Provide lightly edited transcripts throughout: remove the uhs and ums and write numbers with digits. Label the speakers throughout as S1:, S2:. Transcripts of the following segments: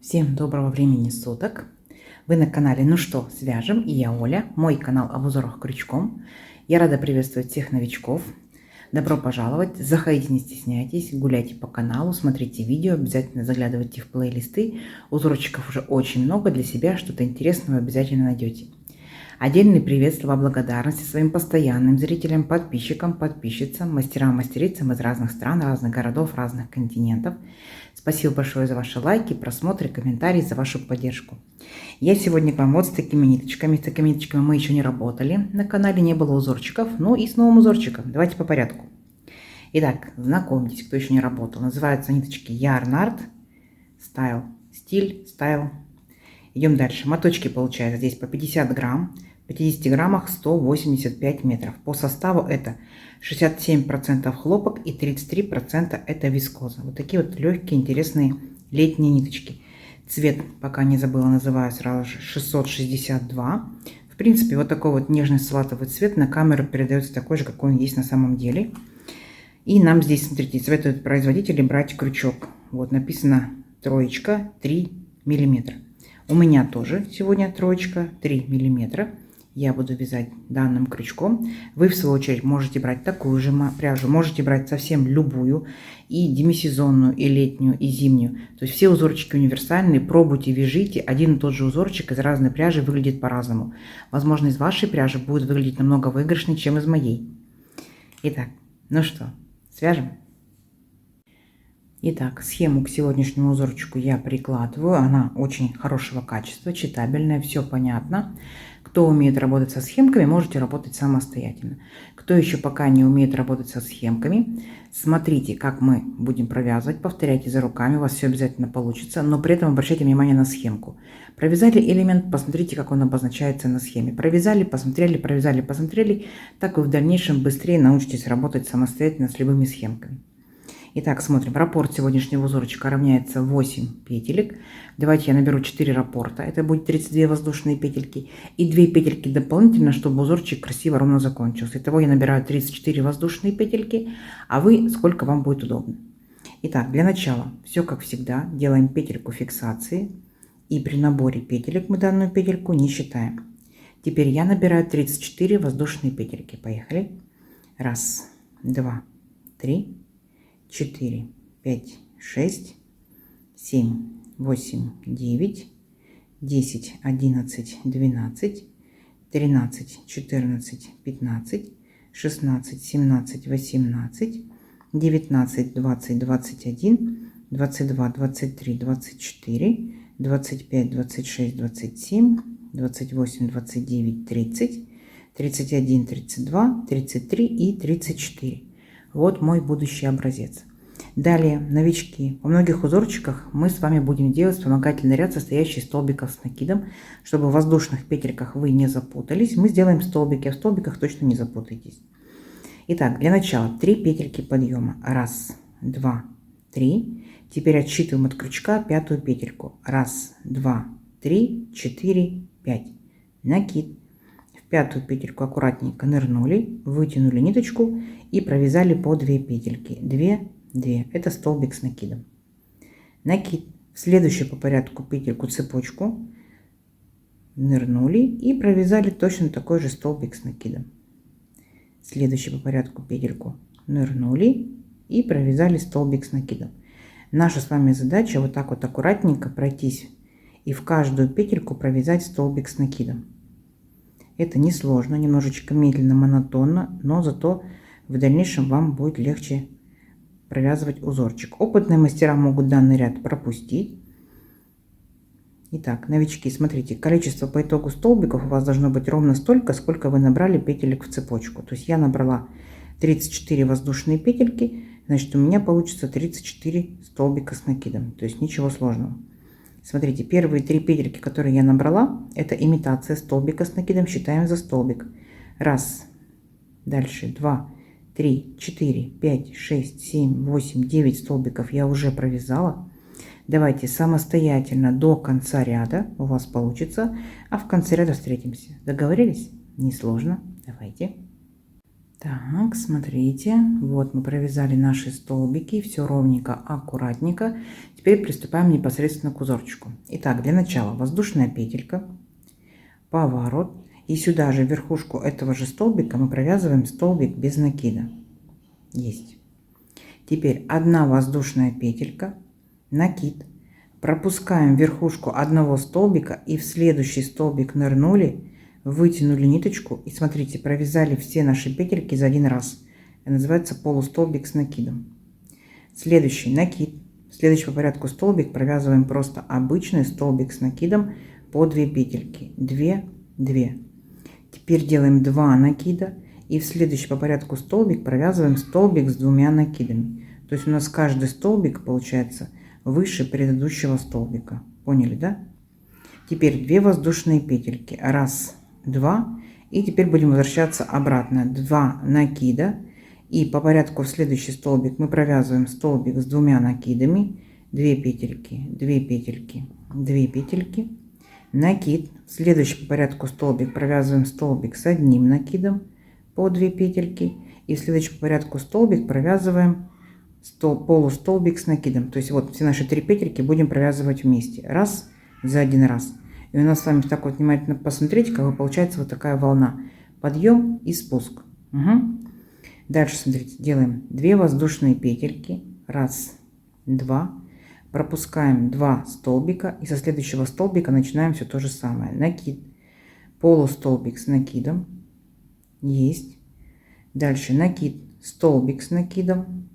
S1: Всем доброго времени суток! Вы на канале «Ну что, свяжем?» и я Оля, мой канал об узорах крючком. Я рада приветствовать всех новичков. Добро пожаловать! Заходите, не стесняйтесь, гуляйте по каналу, смотрите видео, обязательно заглядывайте в плейлисты. Узорчиков уже очень много, для себя что-то интересное вы обязательно найдете. Отдельный привет, слова благодарности своим постоянным зрителям, подписчикам, подписчицам, мастерам, мастерицам из разных стран, разных городов, разных континентов. Спасибо большое за ваши лайки, просмотры, комментарии, за вашу поддержку. Я сегодня к вам вот с такими ниточками. С такими ниточками мы еще не работали. На канале не было узорчиков, но и с новым узорчиком. Давайте по порядку. Итак, знакомьтесь, кто еще не работал. Называются ниточки Yarn Art Style. Стиль, стайл. Идем дальше. Моточки получаются здесь по 50 грамм. В 50 граммах 185 метров. По составу это 67% хлопок и 33% это вискоза. Вот такие вот легкие, интересные летние ниточки. Цвет, пока не забыла, называю сразу же 662. В принципе, вот такой вот нежный салатовый цвет на камеру передается такой же, какой он есть на самом деле. И нам здесь, смотрите, советуют производители брать крючок. Вот написано троечка 3 миллиметра. У меня тоже сегодня троечка 3 миллиметра. Я буду вязать данным крючком. Вы, в свою очередь, можете брать такую же пряжу. Можете брать совсем любую. И демисезонную, и летнюю, и зимнюю. То есть все узорчики универсальные. Пробуйте, вяжите. Один и тот же узорчик из разной пряжи выглядит по-разному. Возможно, из вашей пряжи будет выглядеть намного выигрышнее, чем из моей. Итак, ну что, свяжем? Итак, схему к сегодняшнему узорчику я прикладываю. Она очень хорошего качества, читабельная, все понятно. Кто умеет работать со схемками, можете работать самостоятельно. Кто еще пока не умеет работать со схемками, смотрите, как мы будем провязывать, повторяйте за руками, у вас все обязательно получится, но при этом обращайте внимание на схемку. Провязали элемент, посмотрите, как он обозначается на схеме. Провязали, посмотрели, провязали, посмотрели, так вы в дальнейшем быстрее научитесь работать самостоятельно с любыми схемками. Итак, смотрим. Раппорт сегодняшнего узорчика равняется 8 петелек. Давайте я наберу 4 раппорта. Это будет 32 воздушные петельки. И 2 петельки дополнительно, чтобы узорчик красиво ровно закончился. Итого я набираю 34 воздушные петельки. А вы сколько вам будет удобно. Итак, для начала все как всегда. Делаем петельку фиксации. И при наборе петелек мы данную петельку не считаем. Теперь я набираю 34 воздушные петельки. Поехали. 1, 2, 3. 4, 5, 6, 7, 8, 9, 10, 11, 12, 13, 14, 15, 16, 17, 18, 19, 20, 21, 22, 23, 24, 25, 26, 27, 28, 29, 30, 31, 32, 33 и 34. Вот мой будущий образец. Далее, новички. Во многих узорчиках мы с вами будем делать вспомогательный ряд, состоящий из столбиков с накидом. Чтобы в воздушных петельках вы не запутались, мы сделаем столбики, а в столбиках точно не запутайтесь. Итак, для начала 3 петельки подъема. 1, 2, 3. Теперь отсчитываем от крючка 5-ю петельку. 1, 2, 3, 4, 5. Накид. В 5-ю петельку аккуратненько нырнули, вытянули ниточку и провязали по 2 петельки. 2, 2. Это столбик с накидом. Накид. В следующую по порядку петельку цепочку нырнули и провязали точно такой же столбик с накидом. Следующую по порядку петельку нырнули и провязали столбик с накидом. Наша с вами задача вот так вот аккуратненько пройтись и в каждую петельку провязать столбик с накидом. Это несложно, немножечко медленно, монотонно, но зато в дальнейшем вам будет легче провязывать узорчик. Опытные мастера могут данный ряд пропустить. Итак, новички, смотрите, количество по итогу столбиков у вас должно быть ровно столько, сколько вы набрали петелек в цепочку. То есть я набрала 34 воздушные петельки, значит у меня получится 34 столбика с накидом. То есть ничего сложного. Смотрите, первые 3 петельки, которые я набрала, это имитация столбика с накидом, считаем за столбик. 1, дальше 2, 3, 4, 5, 6, 7, 8, 9 столбиков я уже провязала. Давайте самостоятельно до конца ряда, у вас получится, а в конце ряда встретимся. Договорились? Несложно. Давайте. Так, смотрите, вот мы провязали наши столбики, все ровненько, аккуратненько. Теперь приступаем непосредственно к узорчику. Итак, для начала воздушная петелька, поворот, и сюда же в верхушку этого же столбика мы провязываем столбик без накида. Есть. Теперь одна воздушная петелька, накид, пропускаем верхушку одного столбика и в следующий столбик нырнули, вытянули ниточку и смотрите, провязали все наши петельки за один раз. Это называется полустолбик с накидом. Следующий накид, следующий по порядку столбик провязываем просто обычный столбик с накидом по 2 петельки, 2, 2. Теперь делаем 2 накида и в следующий по порядку столбик провязываем столбик с 2 накидами. То есть у нас каждый столбик получается выше предыдущего столбика. Поняли, да? Теперь 2 воздушные петельки. Раз, 2. И теперь будем возвращаться обратно. 2 накида. И по порядку в следующий столбик мы провязываем столбик с 2 накидами. 2 петельки, 2 петельки, 2 петельки. Накид. В следующий по порядку столбик провязываем столбик с 1 накидом по 2 петельки. И в следующий по порядку столбик провязываем полустолбик с накидом. То есть вот все наши 3 петельки будем провязывать вместе. Раз, за один раз. И у нас с вами так вот внимательно посмотрите, как получается вот такая волна. Подъем и спуск. Угу. Дальше смотрите, делаем 2 воздушные петельки. Раз, 2. Пропускаем 2 столбика. И со следующего столбика начинаем все то же самое. Накид. Полустолбик с накидом. Есть. Дальше накид. Столбик с накидом.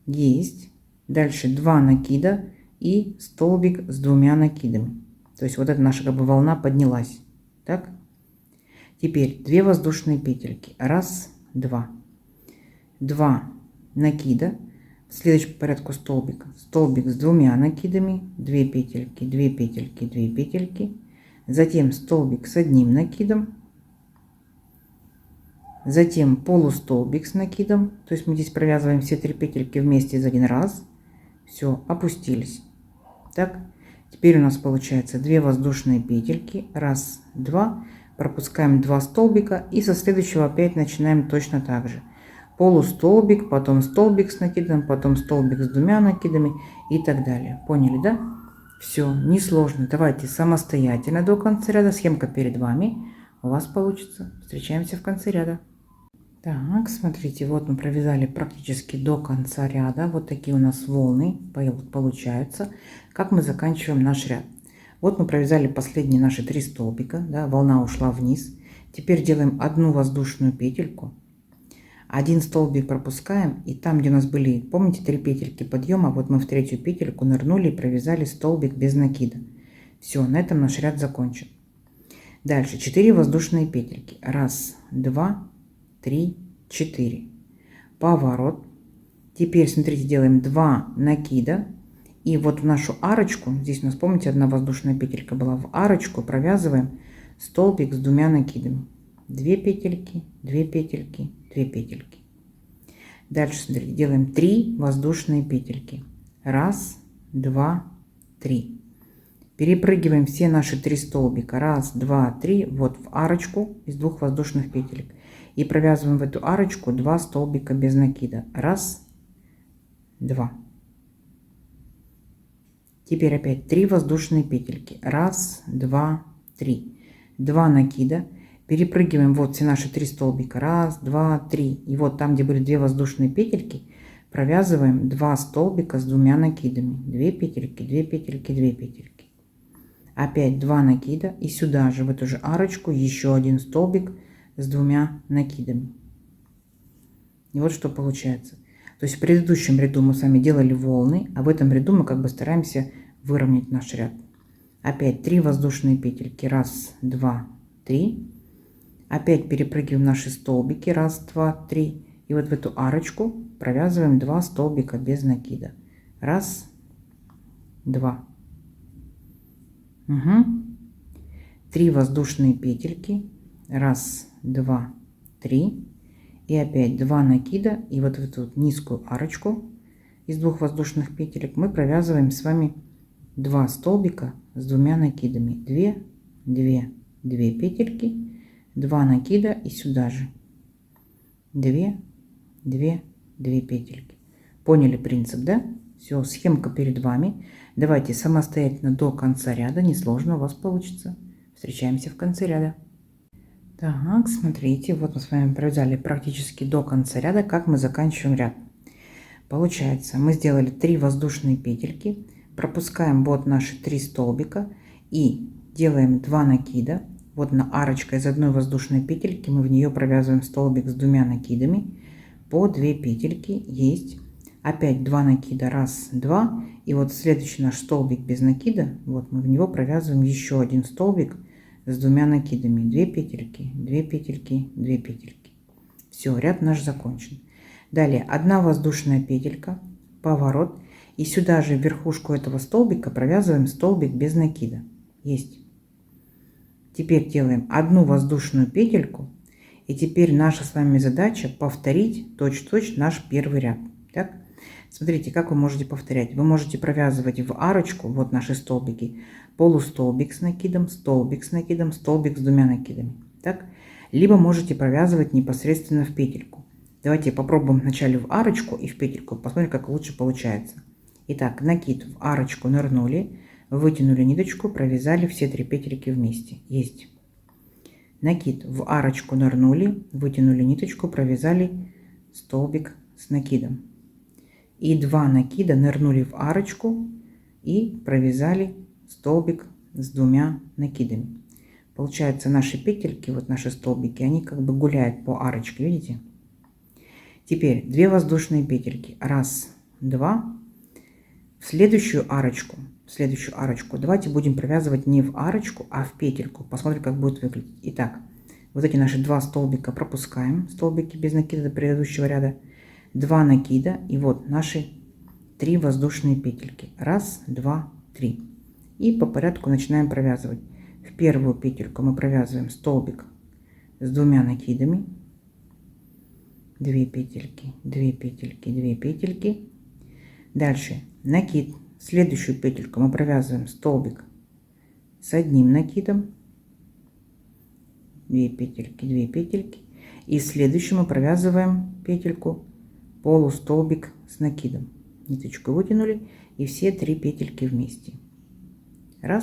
S1: Есть. Дальше 2 накида и столбик с 2 накидами. То есть вот эта наша как бы волна поднялась. Так. Теперь 2 воздушные петельки. Раз, 2. 2 накида. В следующем по порядку столбика. Столбик с 2 накидами. 2 петельки, 2 петельки, 2 петельки. Затем столбик с 1 накидом. Затем полустолбик с накидом. То есть мы здесь провязываем все 3 петельки вместе за один раз. Все, опустились. Так. Теперь у нас получается 2 воздушные петельки. Раз, 2. Пропускаем 2 столбика. И со следующего опять начинаем точно так же. Полустолбик, потом столбик с накидом, потом столбик с 2 накидами и так далее. Поняли, да? Все, несложно. Давайте самостоятельно до конца ряда. Схемка перед вами. У вас получится. Встречаемся в конце ряда. Так, смотрите, вот мы провязали практически до конца ряда. Вот такие у нас волны получаются. Как мы заканчиваем наш ряд? Вот мы провязали последние наши 3 столбика. Да, волна ушла вниз. Теперь делаем одну воздушную петельку. Один столбик пропускаем. И там, где у нас были, помните, 3 петельки подъема, вот мы в 3-ю петельку нырнули и провязали столбик без накида. Все, на этом наш ряд закончен. Дальше 4 воздушные петельки. Раз, 2, 3, 4. Поворот. Теперь, смотрите, делаем 2 накида. И вот в нашу арочку, здесь у нас, помните, одна воздушная петелька была, в арочку провязываем столбик с 2 накидами. 2 петельки, 2 петельки, 2 петельки. Дальше, смотрите, делаем 3 воздушные петельки. Раз, 2, 3. Перепрыгиваем все наши 3 столбика. Раз, 2, 3. Вот в арочку из 2 воздушных петелек. И провязываем в эту арочку 2 столбика без накида. Раз, 2. Теперь опять 3 воздушные петельки. Раз, 2, 3. 2 накида. Перепрыгиваем вот все наши 3 столбика. Раз, 2, 3. И вот там, где были 2 воздушные петельки, провязываем 2 столбика с 2 накидами. 2 петельки, 2 петельки, 2 петельки. Опять 2 накида. И сюда же, в эту же арочку, еще один столбик с 2 накидами. И вот что получается. То есть в предыдущем ряду мы с вами делали волны, а в этом ряду мы как бы стараемся выровнять наш ряд. Опять 3 воздушные петельки. Раз, 2, 3. Опять перепрыгиваем наши столбики. Раз, 2, 3. И вот в эту арочку провязываем 2 столбика без накида. Раз, 2. Угу. 3 воздушные петельки. Раз, 2, 3. И опять 2 накида. И вот в эту вот низкую арочку из 2 воздушных петелек мы провязываем с вами 2 столбика с 2 накидами. 2, 2, 2 петельки, 2 накида и сюда же. 2, 2, 2 петельки. Поняли принцип, да? Все, схемка перед вами. Давайте самостоятельно до конца ряда, несложно у вас получится. Встречаемся в конце ряда. Так, смотрите, вот мы с вами провязали практически до конца ряда, как мы заканчиваем ряд. Получается, мы сделали 3 воздушные петельки, пропускаем вот наши 3 столбика и делаем 2 накида. Вот на арочка из одной воздушной петельки мы в нее провязываем столбик с 2 накидами по 2 петельки. Есть. Опять 2 накида, 1, 2. И вот следующий наш столбик без накида, вот мы в него провязываем еще один столбик с 2 накидами. 2 петельки, 2 петельки, 2 петельки. Все, ряд наш закончен. Далее 1 воздушная петелька, поворот. И сюда же в верхушку этого столбика провязываем столбик без накида. Есть. Теперь делаем 1 воздушную петельку. И теперь наша с вами задача повторить точь-в-точь наш первый ряд. Так? Смотрите, как вы можете повторять. Вы можете провязывать в арочку, вот наши столбики, полустолбик с накидом, столбик с накидом, столбик с 2 накидами. Так? Либо можете провязывать непосредственно в петельку. Давайте попробуем вначале в арочку и в петельку, посмотрим, как лучше получается. Итак, накид в арочку нырнули, вытянули ниточку, провязали все 3 петельки вместе. Есть. Накид в арочку нырнули, вытянули ниточку, провязали столбик с накидом. И 2 накида нырнули в арочку и провязали столбик с 2 накидами. Получается, наши петельки, вот наши столбики, они как бы гуляют по арочке, видите? Теперь 2 воздушные петельки. 1, 2. В следующую арочку давайте будем провязывать не в арочку, а в петельку. Посмотрим, как будет выглядеть. Итак, вот эти наши 2 столбика пропускаем, столбики без накида до предыдущего ряда. 2 накида и вот наши 3 воздушные петельки. 1, 2, 3. И по порядку начинаем провязывать. В первую петельку мы провязываем столбик с 2 накидами. 2 петельки, 2 петельки, 2 петельки. Дальше накид. В следующую петельку мы провязываем столбик с 1 накидом. 2 петельки, 2 петельки. И в следующую мы провязываем петельку полустолбик с накидом. Ниточку вытянули и все 3 петельки вместе. 1.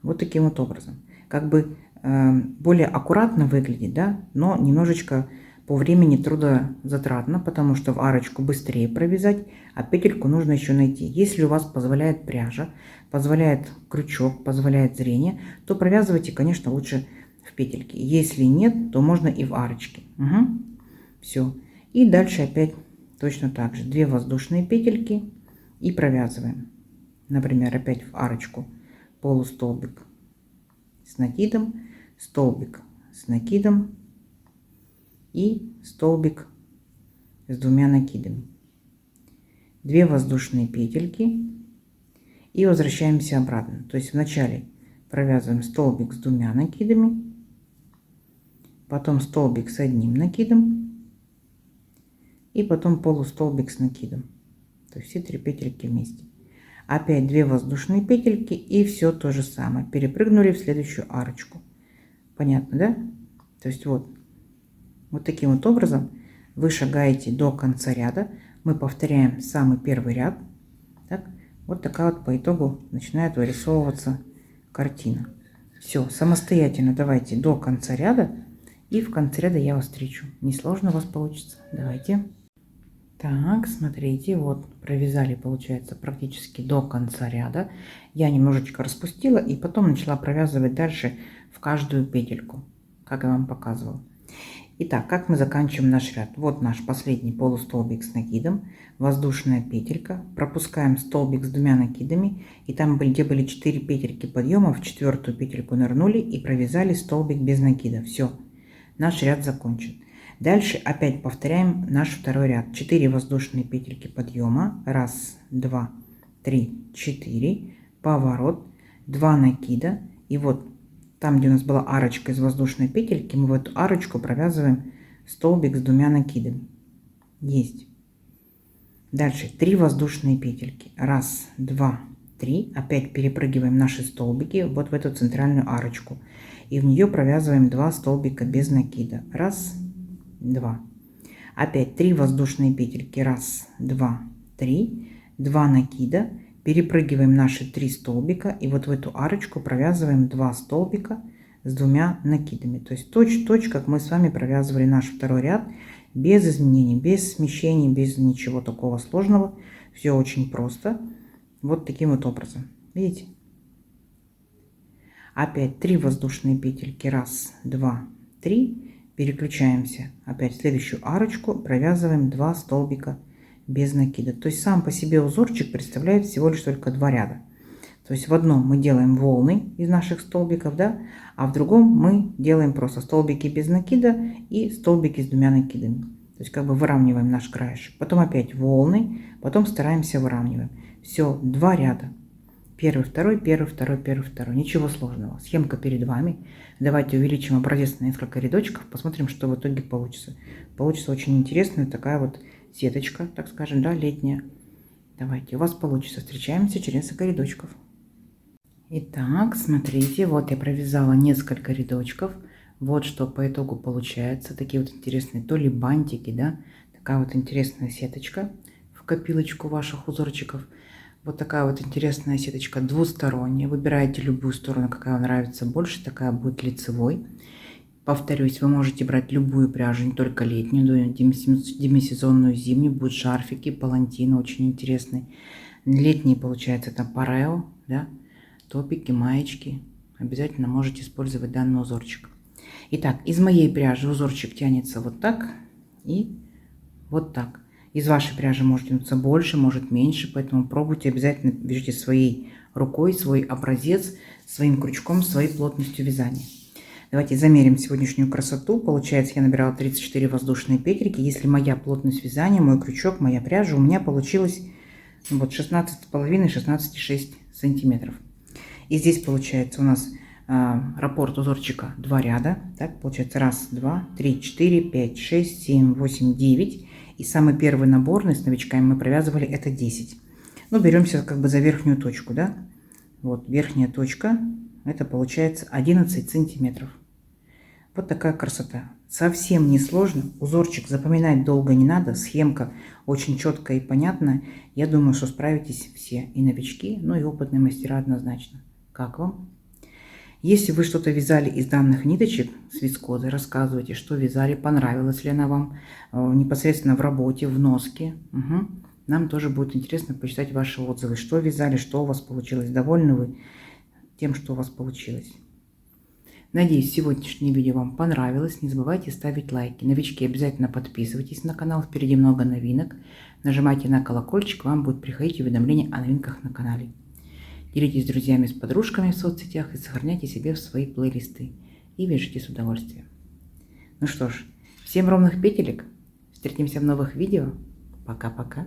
S1: Вот таким вот образом. Как бы более аккуратно выглядит, да, но немножечко по времени трудозатратно, потому что в арочку быстрее провязать, а петельку нужно еще найти. Если у вас позволяет пряжа, позволяет крючок, позволяет зрение, то провязывайте, конечно, лучше в петельке. Если нет, то можно и в арочке. Угу. Все. И дальше опять точно так же. 2 воздушные петельки и провязываем. Например, опять в арочку полустолбик с накидом, столбик с накидом и столбик с 2 накидами. 2 воздушные петельки и возвращаемся обратно. То есть вначале провязываем столбик с 2 накидами, потом столбик с 1 накидом и потом полустолбик с накидом. То есть все 3 петельки вместе. Опять 2 воздушные петельки и все то же самое. Перепрыгнули в следующую арочку. Понятно, да? То есть вот таким вот образом вы шагаете до конца ряда. Мы повторяем самый первый ряд. Так? Вот такая вот по итогу начинает вырисовываться картина. Все, самостоятельно давайте до конца ряда. И в конце ряда я вас встречу. Несложно у вас получится. Давайте. Так, смотрите, вот провязали, получается, практически до конца ряда. Я немножечко распустила и потом начала провязывать дальше в каждую петельку, как я вам показывала. Итак, как мы заканчиваем наш ряд? Вот наш последний полустолбик с накидом, воздушная петелька, пропускаем столбик с 2 накидами, и там, где были 4 петельки подъема, в 4-ю петельку нырнули и провязали столбик без накида. Все, наш ряд закончен. Дальше опять повторяем наш второй ряд. 4 воздушные петельки подъема. 1, 2, 3, 4. Поворот. 2 накида. И вот там, где у нас была арочка из воздушной петельки, мы в эту арочку провязываем столбик с 2 накидами. Есть. Дальше 3 воздушные петельки. 1, 2, 3. Опять перепрыгиваем наши столбики вот в эту центральную арочку. И в нее провязываем 2 столбика без накида. 1, 2. Опять 3 воздушные петельки. 1, 2, 3. 2 накида. Перепрыгиваем наши 3 столбика. И вот в эту арочку провязываем 2 столбика с 2 накидами. То есть точь-в-точь, как мы с вами провязывали наш второй ряд. Без изменений, без смещений, без ничего такого сложного. Все очень просто. Вот таким вот образом. Видите? Опять 3 воздушные петельки. 1, 2, 3. Переключаемся опять в следующую арочку, провязываем 2 столбика без накида. То есть сам по себе узорчик представляет всего лишь только 2 ряда. То есть в одном мы делаем волны из наших столбиков, да, а в другом мы делаем просто столбики без накида и столбики с 2 накидами. То есть как бы выравниваем наш краешек. Потом опять волны, потом стараемся выравниваем. Все, 2 ряда. Первый, второй, первый, второй, первый, второй. Ничего сложного. Схемка перед вами. Давайте увеличим образец на несколько рядочков. Посмотрим, что в итоге получится. Получится очень интересная такая вот сеточка, так скажем, да, летняя. Давайте, у вас получится. Встречаемся через несколько рядочков. Итак, смотрите, вот я провязала несколько рядочков. Вот что по итогу получается. Такие вот интересные то ли бантики, да. Такая вот интересная сеточка в копилочку ваших узорчиков. Вот такая вот интересная сеточка двусторонняя. Выбираете любую сторону, какая вам нравится больше. Такая будет лицевой. Повторюсь, вы можете брать любую пряжу, не только летнюю, демисезонную, зимнюю. Будут шарфики, палантины, очень интересные. Летние, получается, это парео, да, топики, маечки. Обязательно можете использовать данный узорчик. Итак, из моей пряжи узорчик тянется вот так и вот так. Из вашей пряжи может тянуться больше, может меньше, поэтому пробуйте, обязательно вяжите своей рукой, свой образец, своим крючком, своей плотностью вязания. Давайте замерим сегодняшнюю красоту. Получается, я набирала 34 воздушные петельки. Если моя плотность вязания, мой крючок, моя пряжа, у меня получилось вот 16,5-16,6 сантиметров. И здесь получается у нас раппорт узорчика 2 ряда. Так, получается 1, 2, 3, 4, 5, 6, 7, 8, 9. И самый первый наборный с новичками мы провязывали это 10. Ну, беремся как бы за верхнюю точку, да. Вот верхняя точка, это получается 11 сантиметров. Вот такая красота. Совсем не сложно. Узорчик запоминать долго не надо. Схемка очень четкая и понятная. Я думаю, что справитесь все. И новички, ну и опытные мастера однозначно. Как вам? Если вы что-то вязали из данных ниточек с вискозой, рассказывайте, что вязали, понравилась ли она вам непосредственно в работе, в носке. Угу. Нам тоже будет интересно почитать ваши отзывы, что вязали, что у вас получилось. Довольны вы тем, что у вас получилось? Надеюсь, сегодняшнее видео вам понравилось. Не забывайте ставить лайки. Новички, обязательно подписывайтесь на канал. Впереди много новинок. Нажимайте на колокольчик, вам будет приходить уведомления о новинках на канале. Делитесь с друзьями, с подружками в соцсетях и сохраняйте себе в свои плейлисты. И вяжите с удовольствием. Ну что ж, всем ровных петелек. Встретимся в новых видео. Пока-пока.